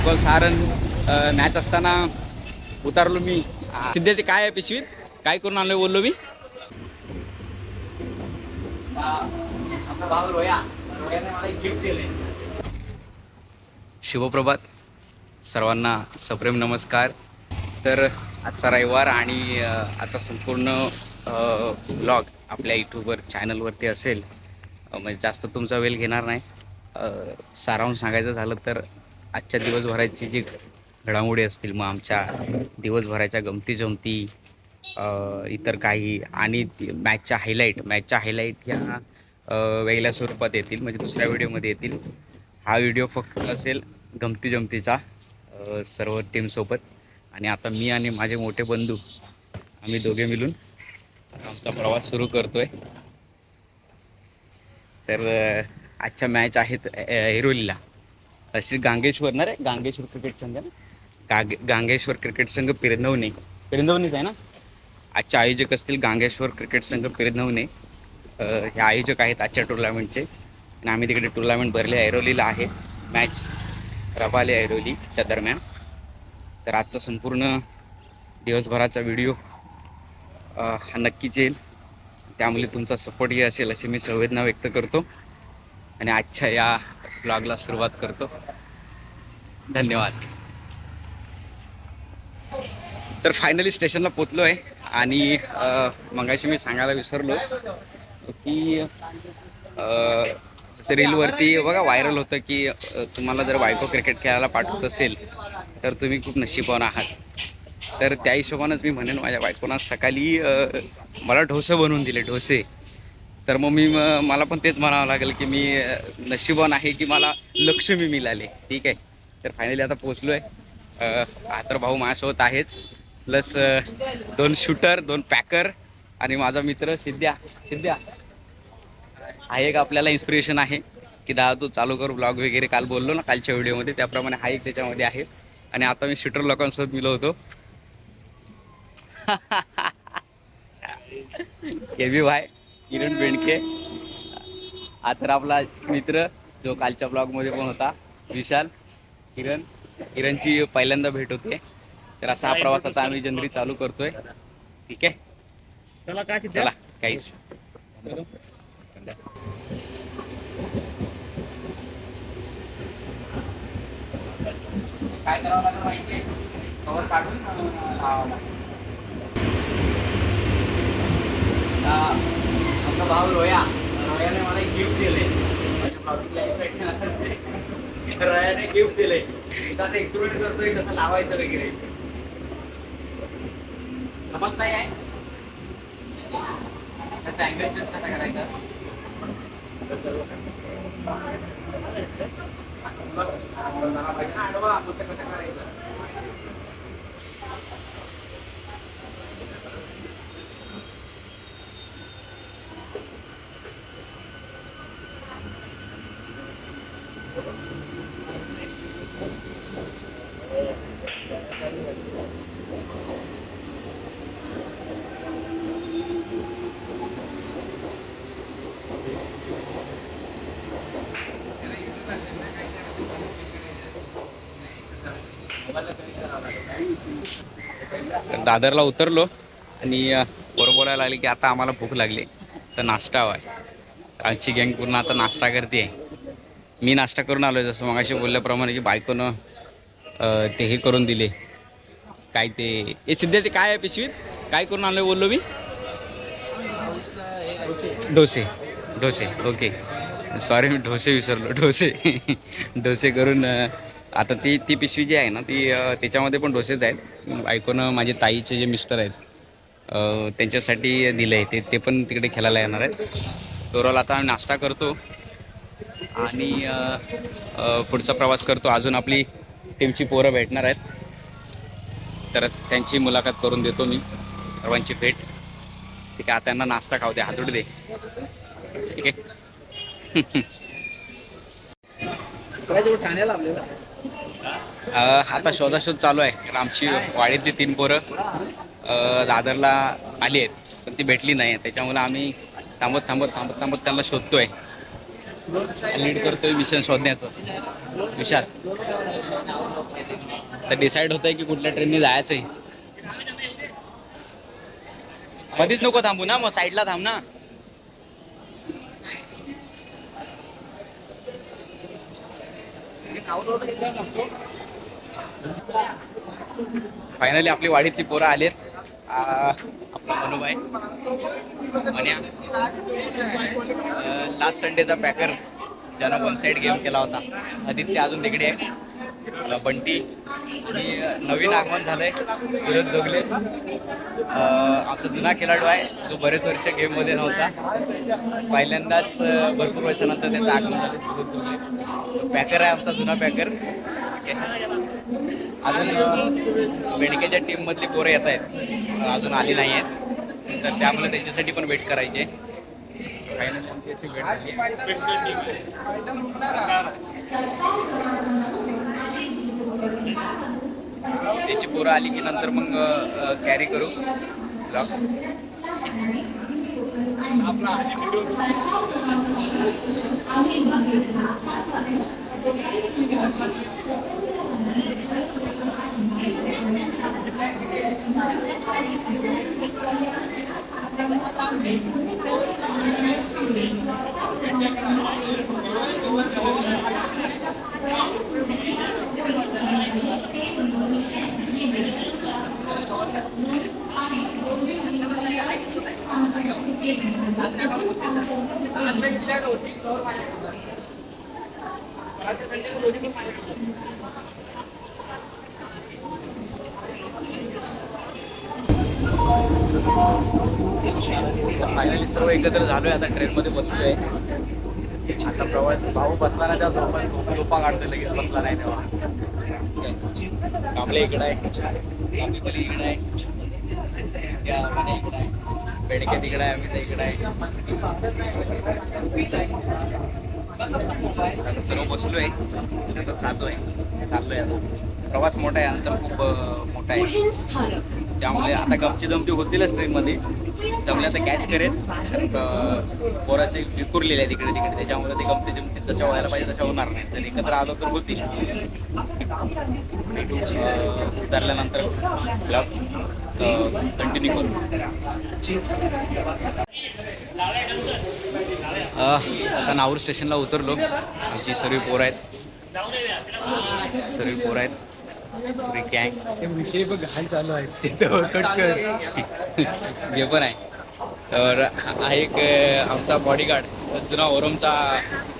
सारण मॅच असताना उतारलो मी. सध्या ते काय आहे पिशवीत, काय करून आणलोय बोललो मी. आपला भाऊ रोयाने मला एक गिफ्ट दिले. शिवप्रभात, सर्वांना सप्रेम नमस्कार. तर आजचा रविवार आणि आजचा संपूर्ण ब्लॉग आपल्या यूट्यूबवर चॅनलवरती असेल. म्हणजे जास्त तुमचा वेळ घेणार नाही. सारांश सांगायचं झालं तर आजच्या दिवसभराची जी घडामोडी असतील, मग आमच्या दिवसभराच्या गमती जमती, इतर काही, आणि मॅचच्या हायलाईट ह्या वेगळ्या स्वरूपात येतील, म्हणजे दुसऱ्या व्हिडिओमध्ये येतील. हा व्हिडिओ फक्त असेल गमती जमतीचा सर्व टीमसोबत. आणि आता मी आणि माझे मोठे बंधू आम्ही दोघे मिळून आमचा प्रवास सुरू करतोय. तर आजच्या मॅच आहेत ऐरोलीला, अशी गांगेश्वर ना रे, गांगेश्वर क्रिकेट संघ ना, गांगेश्वर क्रिकेट संघ पिरंदवणीच आहे ना. आजचे आयोजक असतील गांगेश्वर क्रिकेट संघ पिरंदवणे. हे आयोजक आहेत आजच्या टुर्नामेंटचे. आणि आम्ही तिकडे टुर्नामेंट भरले. ऐरोलीला आहे मॅच, रबाले ऐरोलीच्या दरम्यान. तर आजचा संपूर्ण दिवसभराचा व्हिडिओ हा नक्कीच येईल. त्यामुळे तुमचा सपोर्टही असेल अशी मी संवेदना व्यक्त करतो आणि आजच्या या ब्लॉगला सुरुवात करतो. धन्यवाद. तर फायनली स्टेशनला पोचलो आहे. आणि मगाशी मी सांगायला विसरलो की जसं रीलवरती बघा व्हायरल होतं की तुम्हाला जर बायको क्रिकेट खेळायला पाठवत असेल तर तुम्ही खूप नशीबवान आहात. तर त्या हिशोबानंच मी म्हणेन, माझ्या बायकोनं सकाळी मला डोसे बनवून दिले, डोसे. तर मग मला पण तेच म्हणावं लागेल की मी नशीबवान आहे की मला लक्ष्मी मिळाले. ठीक आहे. तर फायनली आता पोचलो आहे. तर भाऊ माझ्यासोबत आहेच, प्लस 2 शूटर, 2 पॅकर आणि माझा मित्र सिद्ध्या. हा एक आपल्याला इन्स्पिरेशन आहे की दादा तू चालू कर ब्लॉग वगैरे. काल बोललो ना कालच्या व्हिडिओमध्ये, त्याप्रमाणे हा एक त्याच्यामध्ये आहे. आणि आता मी शूटर लोकांसोबत मिलो होतो. केबी भाई, किरण बेंडके, हा तर आपला मित्र जो कालच्या ब्लॉगमध्ये पण होता, विशाल. किरणची पहिल्यांदा भेट होते. तर असा हा प्रवास आता आम्ही जनरी चालू करतोय. ठीक आहे, चला काहीच. काय करावं लागेल माहिती आहे, कवर काढून लावावं लागेल. आमचा भाऊ रोयाने मला एक गिफ्ट दिले. माझ्या ब्लॉगिंगला यायचं, रोयाने गिफ्ट दिले. तिचा आता एक्सपेरिमेंट करतोय कसं लावायचं वगैरे. समज नाही आहे त्याचा अँगल चेंज कसा करायचा. कसं करायचं. दादरला उतरलो आणि बरोबर बोलायला लागले की आता आम्हाला भूक लागली, तर नाश्ता हवा आहे. आमची गँग पूर्ण आता नाश्ता करते. मी नाश्ता करून आलो, जसं मगाशी बोलल्याप्रमाणे की बायकोनं ते हे करून दिले. काय ते सध्या ते काय आहे पिशवीत, काय करून आणलं बोललो मी. डोसे. ओके, सॉरी मी डोसे विसरलो. डोसे करून आता ती पिशवी जी आहे ना ती त्याच्यामध्ये पण डोसेच आहेत. बायकोनं माझे ताईचे जे मिस्टर आहेत त्यांच्यासाठी दिलं आहे. ते पण तिकडे खेळायला येणार आहेत. ओव्हरऑल आता आम्ही नाश्ता करतो आणि पुढचा प्रवास करतो. अजून आपली टीमची पोरं भेटणार आहेत, तर त्यांची मुलाखत करून देतो मी, सर्वांची भेट. ठीक आहे, आता त्यांना नाश्ता खाऊ दे, हातोडी दे. ठीक आहे. ठाण्याला आता शोधाशोध चालू आहे. आमची वाडीतली 3 पोरं दादरला आली आहेत, पण ती भेटली नाही. त्याच्यामुळे आम्ही थांबत त्यांना शोधतोय. लीड करतोय मिशन शोधण्याचं. विशाल तर डिसाईड होतंय की कुठल्या ट्रेनने जायचंय. मधीच नको थांबू ना, मग साईडला थांब ना. फायनली आपली वाडीतली पोरं आलेत. आपला मनोभाई म्हण्या लास्ट संडेचा पॅकर ज्यानं वन साईड गेम केला होता. आदित्य अजून तिकडे आहे. बंटी आणि नवीन आगमन झालंय सूरज जोगले. आमचा जुना खेळाडू आहे जो बरेच वर्ष गेममध्ये नव्हता. पहिल्यांदाच भरपूर वर्षानंतर त्याचं आगमन झालं. सूरज जोगले पॅकर आहे आमचा जुना पॅकर. अजून बेडकेच्या टीममधली पोरं येत आहेत, अजून आली नाही आहेत, तर त्यामुळे त्यांच्यासाठी पण वेट करायचे. फायनली आमची अशी वेट झाली. त्याची पोरं आली की नंतर मग कॅरी करू ब्लॉग. फायनली सर्व एकत्र झालोय. आता ट्रेनमध्ये बसलोय. आता प्रवास भाऊ बसला नाही तेव्हा झोपा काढतो, लगेच बसला नाही तेव्हा. कांबळे इकडं आहे, कांबळेपल्ली इकडं आहे, इकडं आहे, बेडके तिकडं आहे, अमित इकडं आहे. आता सर्व बसलोय. आता चाललोय आता. प्रवास मोठा आहे, अंतर खूप मोठा आहे. त्यामुळे आता गमची जमती होतीलच ट्रेनमध्ये. जमले आता कॅच करेल. पोराचे विखुरलेले आहे तिकडे तिकडे, त्याच्यामुळे ते गमती जमती जशा व्हायला पाहिजे तशा होणार नाही. तर एकत्र आलो तर होतील. उतरल्यानंतर ब्लॉग कंटिन्यू करू. आता नाऊर स्टेशनला उतरलो. आमची सर्व पोरं आहेत. विषय बघ घाण चालू आहे जे पण आहे. तर हा एक आमचा बॉडीगार्ड, जुना ओरमचा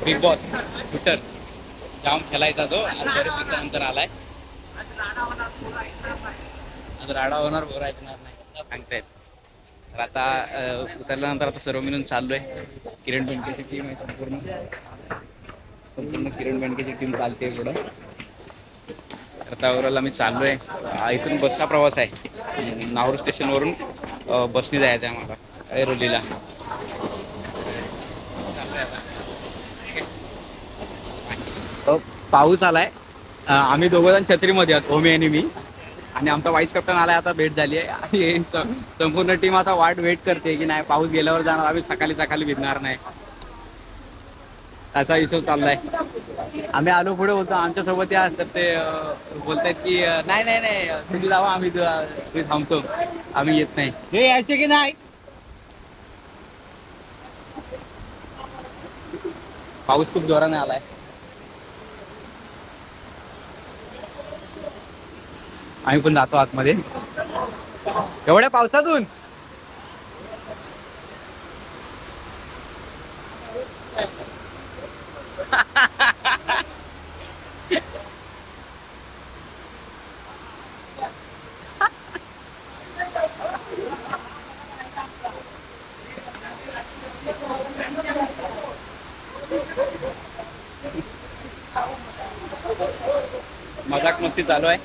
बिग बॉस ट्विटर, जाम खेळायचा तो. आज बरेच दिवसानंतर आलाय. आज राडा होणार, बोर ऐकणार नाही सांगतायत. तर आता उतरल्यानंतर आता सर्व मिळून चाललोय. किरण बेंडकेची टीम आहे संपूर्ण किरण बेंडकेची टीम चालते पुढं. आता ओव्हरऑल आम्ही चाललोय. इथून बसचा प्रवास आहे. नाहूर स्टेशनवरून बसने जायचं आहे मला ऐरोलीला. पाऊस आलाय. आम्ही दोघं जण छत्रीमध्ये आहोत, ओमी आणि मी. आणि आमचा वाईस कॅप्टन आलाय. आता भेट झाली आहे आणि संपूर्ण टीम आता वेट करते की नाही पाऊस गेल्यावर जाणार, आम्ही सकाळी भिजणार नाही, असा इशू चाललाय. आम्ही आलो पुढे बोलतो आमच्यासोबत या, तर ते बोलतायत की नाही तुम्ही जावा, आम्ही थांबतो, आम्ही येत नाही. हे यायचे की नाही. पाऊस खूप जोराने आलाय. आम्ही पण जातो आतमध्ये एवढ्या पावसातून. मजाक मस्ती चालू आहे.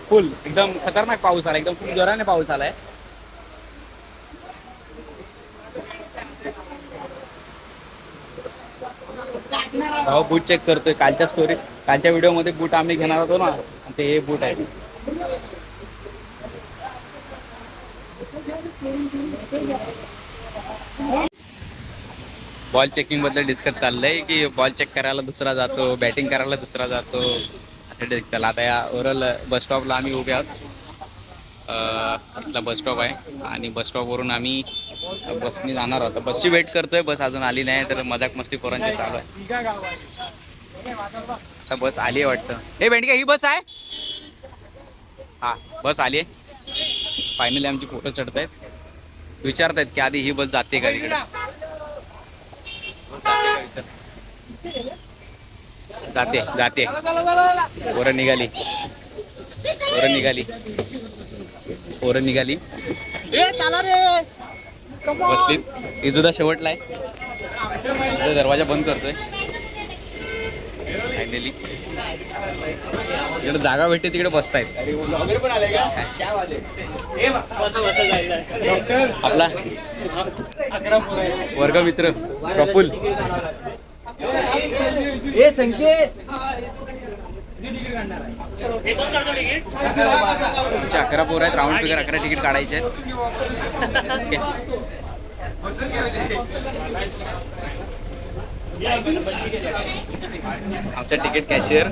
फुल एकदम खतरनाक पाऊस आला, एकदम खूप जोराने पाऊस आलाय. भाऊ बूट चेक करतोय. कालच्या व्हिडिओमध्ये बूट आम्ही घेणार होतो ना, ते हे बूट आहे. बॉल चेकिंग बद्दल डिस्कस चाललंय की बॉल चेक करायला दुसरा जातो, बॅटिंग करायला दुसरा जातो असं. चला आता या ओव्हरऑल बस स्टॉपला आम्ही उभे आहोत. इथला बस स्टॉप आहे आणि बस स्टॉपवरून आम्ही बसने जाणार आहोत. बसची वेट करतोय, बस अजून आली नाही, तर मजाक मस्ती पोरांची चालू आहे. आता बस आली आहे वाटतं. हे भेंडके ही बस आहे. हा बस आली आहे. फायनली आमची फोटो चढत आहेत. विचारत आहेत की आधी ही बस जाते का तिकडे. जाते जाते. पोरं निघाली, पोरं निघाली, पोरं निघाली, बसलीत. इजुदा शेवटला आहे. दरवाजा बंद करतोय फायनली. इकडे जागा भेटते तिकडे बसतायत. आपला वर्गमित्र प्रफुल. संकेत 11 पोरं आहेत. राऊंड फिगर 11 तिकीट काढायचे आहेत. ओके. आमचा तिकीट कॅशियर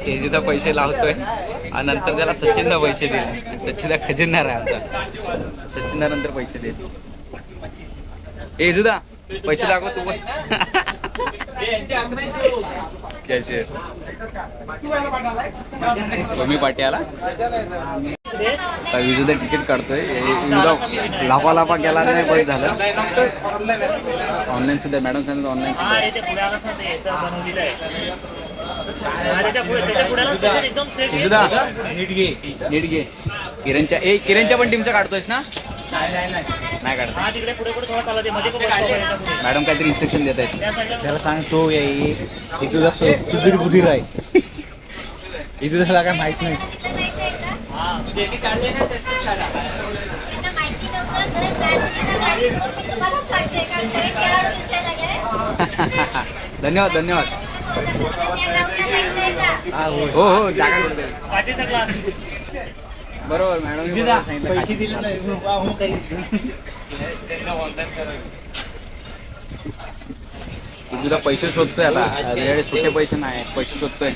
तेजिदा पैसे लावतोय आणि नंतर त्याला सचिनदा पैसे दिले. सचिनदा खजिनदार आहे आमचा. सचिनदा नंतर पैसे देईल. तेजुदा पैसे दाखव तू पण. कॅशियर तुम्ही पाठी आला. विजुदा तिकीट काढतोय. लाफा लाफा गेला नाही, बस झालं. ऑनलाईन सुद्धा मॅडम सांगितलं ऑनलाईन सुद्धा. नीट घे. किरणच्या पण टीमचा काढतोयस ना. नाही काढतो. मॅडम काहीतरी इन्स्ट्रक्शन देत आहेत. त्याला सांगतो तुझा सुधीर बुधीर आहे. इथं त्याला काय माहित नाही. धन्यवाद धन्यवाद. हो हो जागा बरोबर मॅडम सांगितलं. पैसे दिले तुझा पैसे शोधतोय आता. त्याच्याकडे सुट्टे पैसे नाही, पैसे शोधतोय.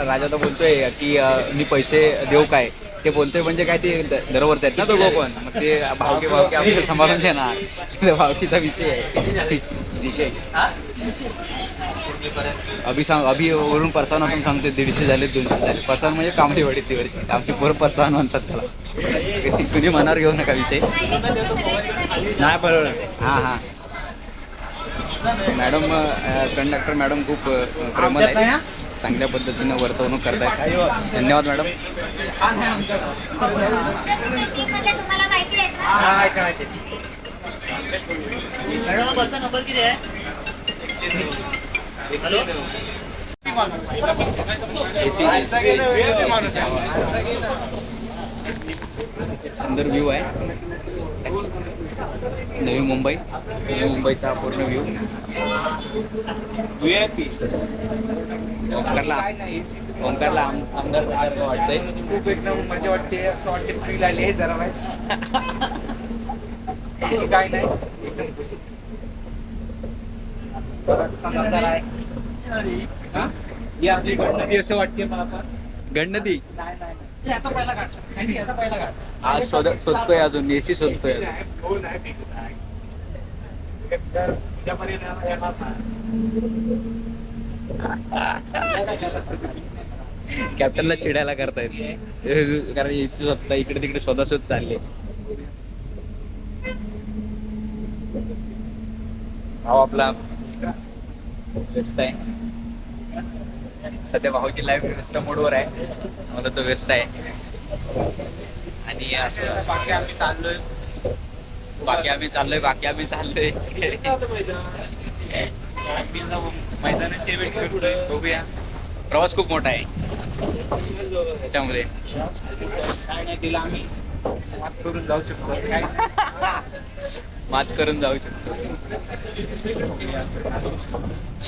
राजा तर बोलतोय की मी पैसे देऊ काय. ते बोलतोय म्हणजे काय, ते दरवरच आहेत ना दोघं पण. मग ते भावके भावके आपल्याला सांभाळून घेणार. भावकीचा विषय आहे. ठीक आहे. अभि वरून परसावना पण सांगतोय 150 झाले 200 झाले. परसावन म्हणजे कामडी वाढी तिकडची. आमची पोरं परसावन म्हणतात त्याला. कुणी मनावर घेऊ नका विषय. नाही बरोबर. हां हां. मॅडम कंडक्टर मॅडम खूप प्रेमळ आहे. चांगल्या पद्धतीनं वर्तवणूक करतायत. धन्यवाद मॅडम. सुंदर व्ह्यू आहे. नवी मुंबईचा पूर्ण व्ह्यू. ओंकारला आमदार वाटतंय. खूप एकदम मजा वाटते. असं वाटते फील आली जरा वाईस. काय नाही समजदार आहे. ही आपली गणपती असं वाटते मला पण. गणपती याचा पहिला काढ. याचा पहिला काढ. आज शोधतोय अजून. एसी शोधतोय. कॅप्टनला चिडायला करतायत कारण एसी शोधता. इकडे तिकडे शोधाशोध चालले. भाऊ आपला व्यस्त आहे सध्या. भाऊची लाईफ व्यस्त मोडवर आहे. मला तो व्यस्त आहे. आणि असं बाकी आम्ही चाललोय. मैदानाचे वेट करतोय. बघूया. प्रवास खूप मोठा आहे त्याच्यामध्ये. काय नाही तिला आम्ही मात करून जाऊ शकतो. मात करून जाऊ शकतो.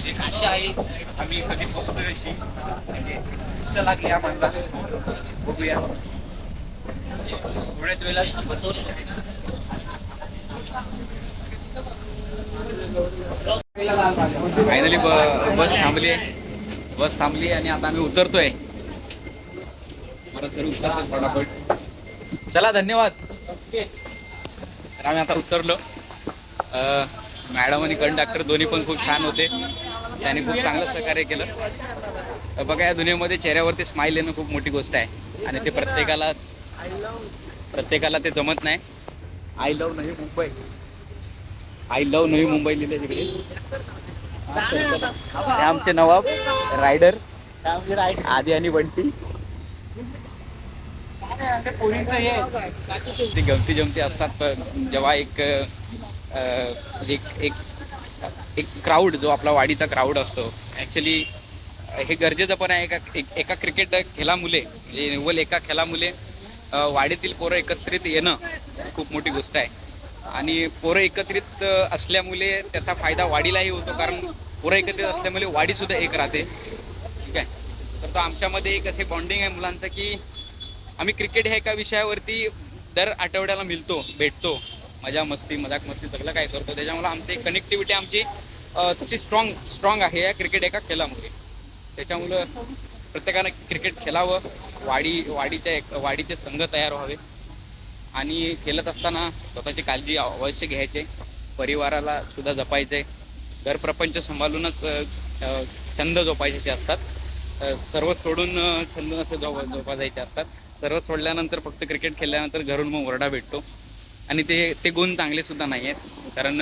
एक आशा आहे आम्ही कधी पोहोचतोय अशी. म्हणजे लागली आम्हाला. बघूया थोड्याच वेळात बसवून फायनली बस थांबली आणि आता आम्ही उतरतोय. परत सर उतरतोय फटाफट. चला धन्यवाद. तर आम्ही आता उतरलो. मॅडम आणि कंडक्टर दोन्ही पण खूप छान होते. त्यांनी खूप चांगलं सहकार्य केलं. बघा, या दुनियेमध्ये चेहऱ्यावरती स्माईल येणं खूप मोठी गोष्ट आहे आणि ते प्रत्येकाला ते जमत नाही. I love Navi Mumbai, I love Navi Mumbai लिहिले तिकडे. हे आमचे नवाब रायडर आदी आणि बंटी. ते गमती जमती असतात. पण जेव्हा एक एक एक क्राऊड, जो आपला वाडीचा क्राऊड असतो, ॲक्च्युली हे गरजेचं पण आहे. एका क्रिकेट खेळामुळे, म्हणजे निव्वळ एका खेळामुळे वाडीतील पोरं एकत्रित येणं खूप मोठी गोष्ट आहे. आणि पोरं एकत्रित असल्यामुळे त्याचा फायदा वाडीलाही होतो, कारण पोरं एकत्रित असल्यामुळे वाडीसुद्धा एक राहते. ठीक आहे. तर तो आमच्यामध्ये एक असे बॉन्डिंग आहे मुलांचं, की आम्ही क्रिकेट ह्या एका विषयावरती दर आठवड्याला भेटतो, मजाक मस्ती सगळं काय करतो. त्याच्यामुळे आमची कनेक्टिव्हिटी आमची तशी स्ट्रॉंग आहे या क्रिकेट एका खेळामुळे. त्याच्यामुळं प्रत्येकानं क्रिकेट खेळावं, वाडीचे संघ तयार व्हावे आणि खेळत असताना स्वतःची काळजी अवश्य घ्यायचे, परिवाराला सुद्धा जपायचे, घरप्रपंच सांभाळूनच छंद जोपासायचे असतात. सर्व सोडून छंद नसे जोपासायचे असतात. सर्व सोडल्यानंतर फक्त क्रिकेट खेळल्यानंतर घरून मग ओरडा भेटतो आणि ते गुण चांगले सुद्धा नाही आहेत. कारण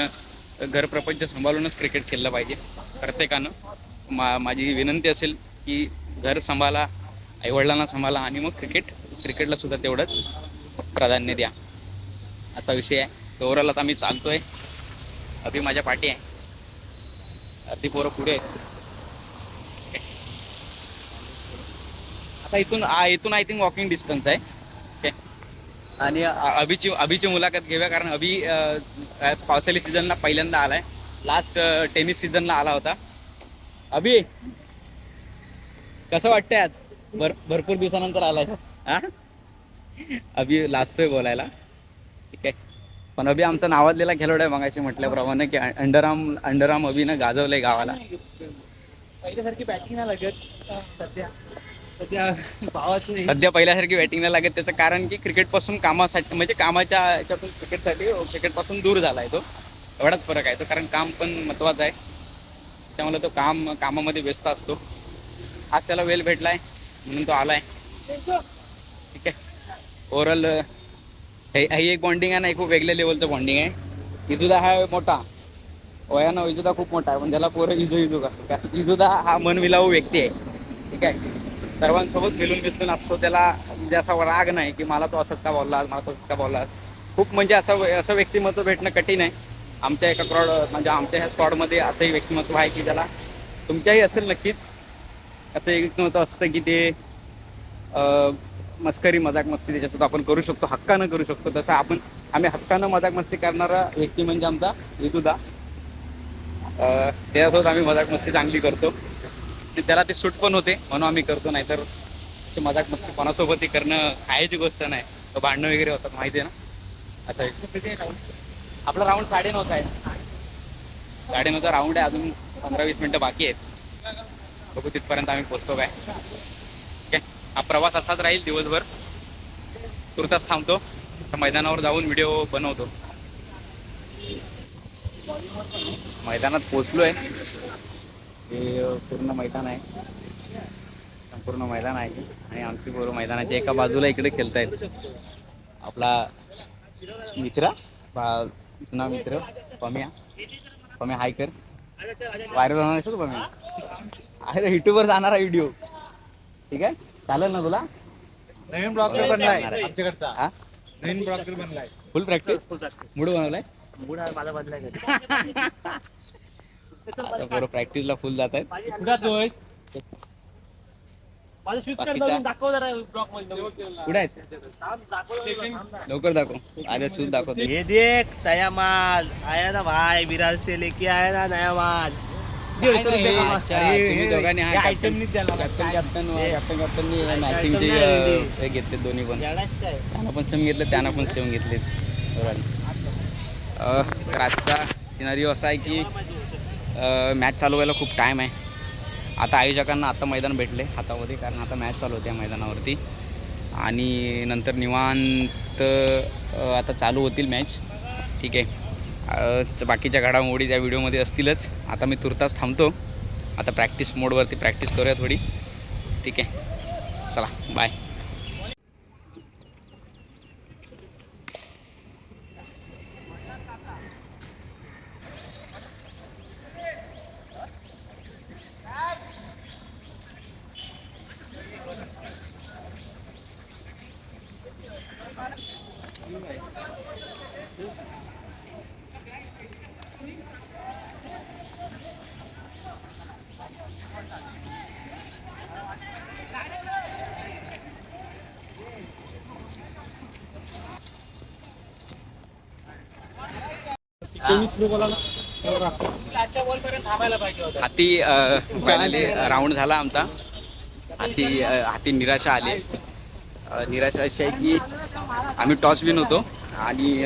घरप्रपंच सांभाळूनच क्रिकेट खेळलं पाहिजे प्रत्येकानं. माझी विनंती असेल की घर सांभाळा, आईवडिलांना सांभाळा आणि मग क्रिकेटला सुद्धा तेवढंच प्राधान्य द्या, असा विषय आहे. तर ओव्हरऑल आता मी चालतोय. अभि माझ्या पाठी आहे, अर्धी पोरं पुढे आहेत. आता इथून आय थिंक वॉकिंग डिस्टन्स आहे. ओके. आणि अभिची मुलाखत घेऊया, कारण अभि पावसाळी सीझनला पहिल्यांदा आलाय. लास्ट टेनिस सीझनला आला होता. अभि, कसं वाटतंय आज भरपूर दिवसानंतर आलाय? हा, अभि लाजतोय बोलायला. ठीक आहे. पण अभि आमचा नावाजलेला खेळाडू आहे. मगाशी म्हटल्याप्रमाणे की अंडरआर्म अभिनं गाजवलंय गावाला. पहिल्यासारखी बॅटिंग नाही लागत सध्या पहिल्यासारखी बॅटिंग नाही लागत. त्याचं कारण की क्रिकेटपासून कामासाठी, म्हणजे कामाच्या ह्याच्यातून क्रिकेटपासून दूर झाला आहे तो. एवढाच फरक आहे तो. कारण काम पण महत्त्वाचं आहे, त्यामुळे तो कामामध्ये व्यस्त असतो. आज त्याला वेळ भेटलाय म्हणून तो आलाय. ठीक आहे. ओव्हरऑल ही एक बॉन्डिंग आहे ना, खूप वेगळ्या लेवलचं बॉन्डिंग आहे. इजुदा हा मोठा वयानं, इजुदा खूप मोठा आहे, पण त्याला पोरं इजू का. इजुदा हा मनमिलावू व्यक्ती आहे. ठीक आहे. सर्वांसोबत मिळून असतो. त्याला म्हणजे असा राग नाही की मला तो असंच का बोलला, मला तो असंच का बोलला. खूप म्हणजे असं व्यक्तिमत्व भेटणं कठीण आहे. आमच्या ह्या स्क्वॉडमध्ये असंही व्यक्तिमत्व आहे की ज्याला, तुमच्याही असेल नक्कीच, असं एक व्यक्तिमत्व असतं की ते मजाक मस्ती त्याच्यासोबत आपण करू शकतो, हक्कानं करू शकतो. तसं आम्ही हक्कानं मजाक मस्ती करणारा व्यक्ती म्हणजे आमचा इजुदा. त्याच्यासोबत आम्ही मजाक मस्ती चांगली करतो. त्याला ते सूट पण होते म्हणून आम्ही करतो. नाहीतर मजाक मस्ती कोणासोबतही करणं खायची गोष्ट नाही. भांडणं वगैरे होतात, माहिती आहे ना. असं आपला राऊंड 9:30 आहे. 9:30 राऊंड आहे. अजून 15-20 मिनटं बाकी आहेत. बघू तिथपर्यंत आम्ही पोचतो काय. ठीक आहे. हा प्रवास असाच राहील दिवसभर. तुर्तास थांबतो, मैदानावर जाऊन व्हिडिओ बनवतो. मैदानात पोचलोय. हे पूर्ण मैदान आहे, संपूर्ण मैदान आहे आणि आमची पोरं मैदानाच्या एका बाजूला इकडे खेळतायत. आपला मित्र, जुना मित्र पम्या हाय कर. व्हायरल होणार असतो पम्या. अरे युट्यूबवर जाणारा व्हिडिओ. ठीक आहे, चालेल ना तुला? नवीन ब्लॉग बनलाय आमच्याकडचा. हा, नवीन ब्लॉग बनलाय. फुल प्रॅक्टिस मूड बनवलाय. मूड माझा बदलाय. आता पोरं प्रॅक्टिसला फुल जात आहेत. माझं शूज बाकीच्या दाखव जरा ब्लॉग मध्ये. कुठे आहेत? लवकर दाखव. आधी शूज दाखव. ये देख नया माल आया ना भाई, विराट से लेके आया ना नया माल. अच्छा, तुम्ही दोघांनी हा आयटम नाही त्याला. कॅप्टननी मॅचिंगचे हे घेतले दोन्ही पण. त्यांना पण सेम घेतले, त्यांना पण सेम घेतले. रातचा सिनारिओ असा आहे की मॅच चालू व्हायला खूप टाईम आहे. आता आयोजकांना आता मैदान भेटले हातामध्ये, कारण आता मॅच चालू होते मैदानावरती आणि नंतर निवांत आता चालू होतील मॅच. ठीक आहे. बाकीच्या घडामोडी त्या व्हिडिओमध्ये असतीलच. आता मी तुर्तास थांबतो. आता प्रॅक्टिस मोडवरती प्रॅक्टिस करूया थोडी. ठीक आहे, चला बाय. हाती फायनली राऊंड झाला आमचा. हाती निराशा आली. निराशा अशी आहे की आम्ही टॉस विन होतो आणि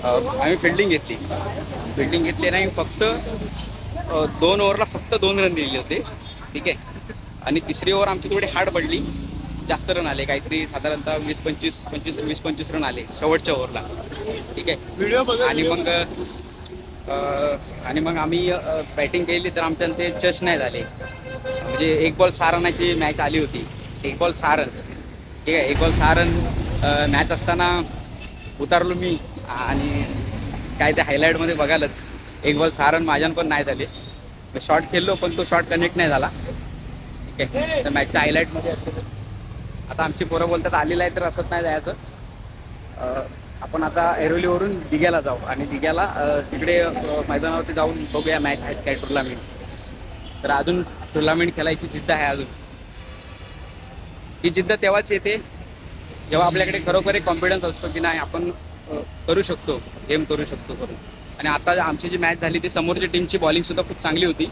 आम्ही फिल्डिंग घेतली नाही. फक्त 2 ओव्हरला फक्त 2 रन दिले होते. ठीक आहे. आणि तिसरी ओव्हर आमची थोडी हार्ड पडली. जास्त रन आले, काहीतरी साधारणतः 20-25 रन आले शेवटच्या ओव्हरला. ठीक आहे. आणि मग आम्ही बॅटिंग केली तर आमच्या ते चष नाही झाले. म्हणजे 1 बॉल 6 रनाची मॅच आली होती. 1 बॉल 6 रन. ठीक आहे. 1 बॉल 6 रन मॅच असताना उतारलो मी. आणि काय ते हायलाईटमध्ये बघालच 1 बॉल 6 रन माझ्यानं पण नाही झाले. शॉट खेळलो पण तो शॉट कनेक्ट नाही झाला. ठीक आहे. तर मॅचच्या हायलाईटमध्ये असेल. आता आमची पोरं बोलतात आलेलं आहे तर असंच नाही जायचं. आपण आता ऐरोलीवरून दिघ्याला जाऊ आणि दिघ्याला तिकडे मैदानावरती जाऊन बघूया मॅच आहेत काय टुर्नामेंट. तर अजून टुर्नामेंट खेळायची जिद्द आहे. अजून ही जिद्द तेव्हाच येते जेव्हा आपल्याकडे खरोखर एक कॉन्फिडन्स असतो की नाही आपण करू शकतो, गेम करू शकतो करून. आणि आता आमची जी मॅच झाली ती समोरची टीमची बॉलिंगसुद्धा खूप चांगली होती.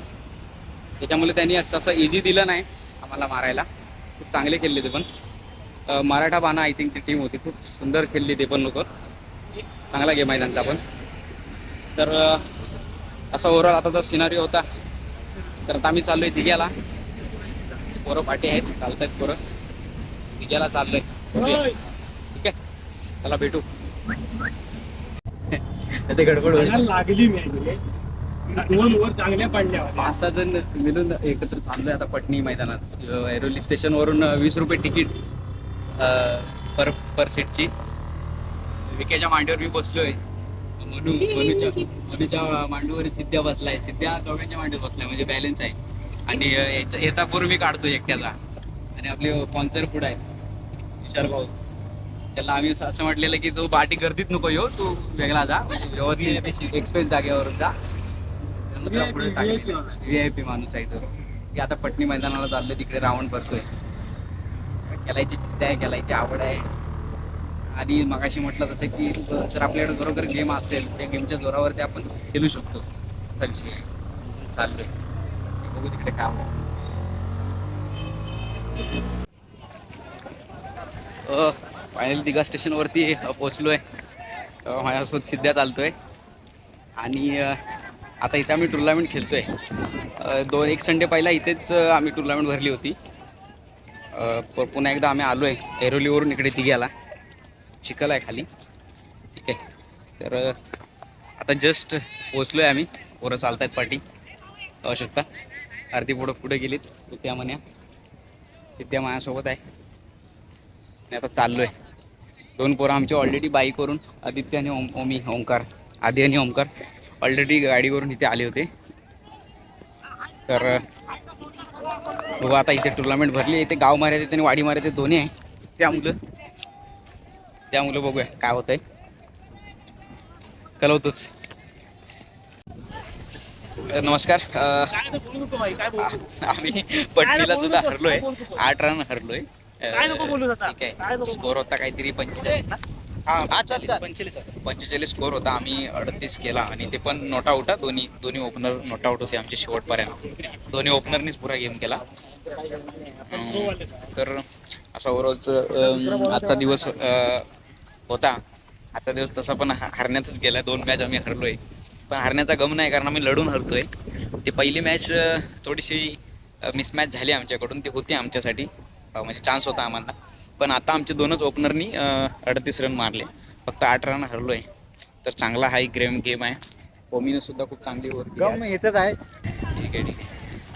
त्याच्यामुळे त्यांनी असं इझी दिलं नाही आम्हाला मारायला. खूप चांगले खेळले ते पण. मराठा बाणा आय थिंक ती टीम होती. खूप सुंदर खेळली ते पण लोक. चांगला गेम आहे त्यांचा पण. तर असा ओव्हरऑल आताचा सिनारिओ होता. तर आता आम्ही चाललो आहे दिघ्याला. पोरं पाठी आहेत, चालत आहेत पोरं. दिघ्याला चाललो आहे. ठीक आहे, चला भेटू. ते गडबड लागली मी 2 ओव्हर चांगल्या पडल्या. 5-6 जण मिळून एकत्र चाललोय आता पटणी मैदानात. ऐरोली स्टेशनवरून 20 रुपये तिकीट पर सीटची. विकेच्या मांडीवर मी बसलोय. मनुच्या मांडीवर सिद्ध्या बसलाय. सिद्ध्या दोघांच्या मांडीवर बसलाय, म्हणजे बॅलन्स आहे. आणि याचा पूर्व मी काढतो एकट्याचा. आणि आपले स्पॉन्सर पुढे आहेत विशाल भाऊ. त्याला आम्ही असं म्हटलेलं की तू बाटी गर्दीत नको येऊ, तू वेगळा जा, व्यवस्थित एक्सपेन्स जागेवर जा. VIP माणूस आहे तो. की आता पटणी मैदानाला चाललोय, तिकडे रावण भरतोय. खेळायची जिद्द आहे, खेळायची आवड आहे. आणि मगाशी म्हटलं तसं की जर आपल्याकडे बरोबर गेम असेल त्या गेमच्या जोरावरती आपण खेळू शकतो असा विषय आहे. चाललोय, बघू तिकडे काय. फायनली दिघा स्टेशनवरती पोचलोय. माझ्यासोबत सिद्ध्या चालतोय. आणि आता इथे आम्ही टुर्नामेंट खेळतोय. 1 संडे पहिला इथेच आम्ही टुर्नामेंट भरली होती. पुन्हा एकदा आम्ही आलोय ऐरोलीवरून इकडे दिघ्याला. चिखल आहे खाली. ठीक आहे. तर आता जस्ट पोचलोय आम्ही. पोरं चालतायत पाठी, पाहू शकता. अर्धी पुढे गेलीत. त्या म्हण्या सिद्ध्या माझ्यासोबत आहे. आणि आता चाललोय. 2 पोरं आमची ऑलरेडी बाईकवरून, आदित्य आणि ओंकार, आदी आणि ओंकार ऑलरेडी गाडीवरून इथे आले होते. तर बघू आता इथे टुर्नामेंट भरली. इथे गाव मर्यादित आणि वाडी मर्यादित दोन्ही आहे. त्यामुळे बघूया काय होतंय, कळवतोच. नमस्कार. आम्ही पट्टीला सुद्धा हरलोय. 8 रन हरलोय. ठीक आहे. स्कोर होता काहीतरी 45 ना. 45 स्कोर होता. आम्ही 38 केला आणि ते पण नॉट आउट. दोन्ही ओपनर नॉट आउट होते आमचे शेवटपर्यंत. दोन्ही ओपनरनीच पुरा गेम केला. तर असा ओव्हरऑलच आजचा दिवस होता. आजचा दिवस तसा पण हरण्यातच गेला. 2 मॅच आम्ही हरलोय. पण हारण्याचा गम नाही, कारण आम्ही लढून हरतोय. ती पहिली मॅच थोडीशी मिसमॅच झाली आमच्याकडून, ती होती आमच्यासाठी, म्हणजे चान्स होता आम्हाला. पण आता आमच्या दोनच ओपनरनी 38 रन मारले, फक्त 8 रन हरलोय. तर चांगला हा एक गेम आहे. ओमीनं सुद्धा खूप चांगली होती. गम येतच आहे. ठीक आहे.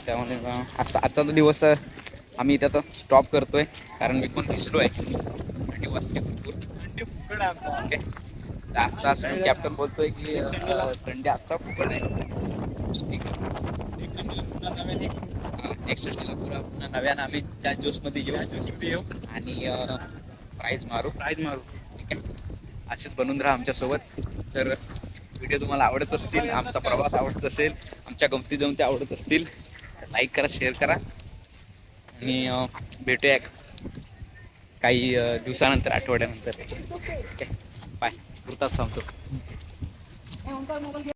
त्यामुळे आजचा दिवस आम्ही इथे आता स्टॉप करतोय, कारण मी पण दिसलो आहे आणि वाजते भरपूर. ओके. तर आजचा असं कॅप्टन बोलतोय की संडे आजचा फुकट आहे. ठीक आहे. नेक्स्ट संडेला पुन्हा नव्यानं आम्ही त्या जोशमध्ये येऊ आणि प्राईज मारू. ठीक आहे. असेच बनून राहा आमच्यासोबत. तर व्हिडिओ तुम्हाला आवडत असतील, आमचा प्रवास आवडत असेल, आमच्या गमती जमती आवडत असतील, लाईक करा, शेअर करा आणि भेटूया काही दिवसानंतर, आठवड्यानंतर. Okay, bye. पुरताच थांबतो.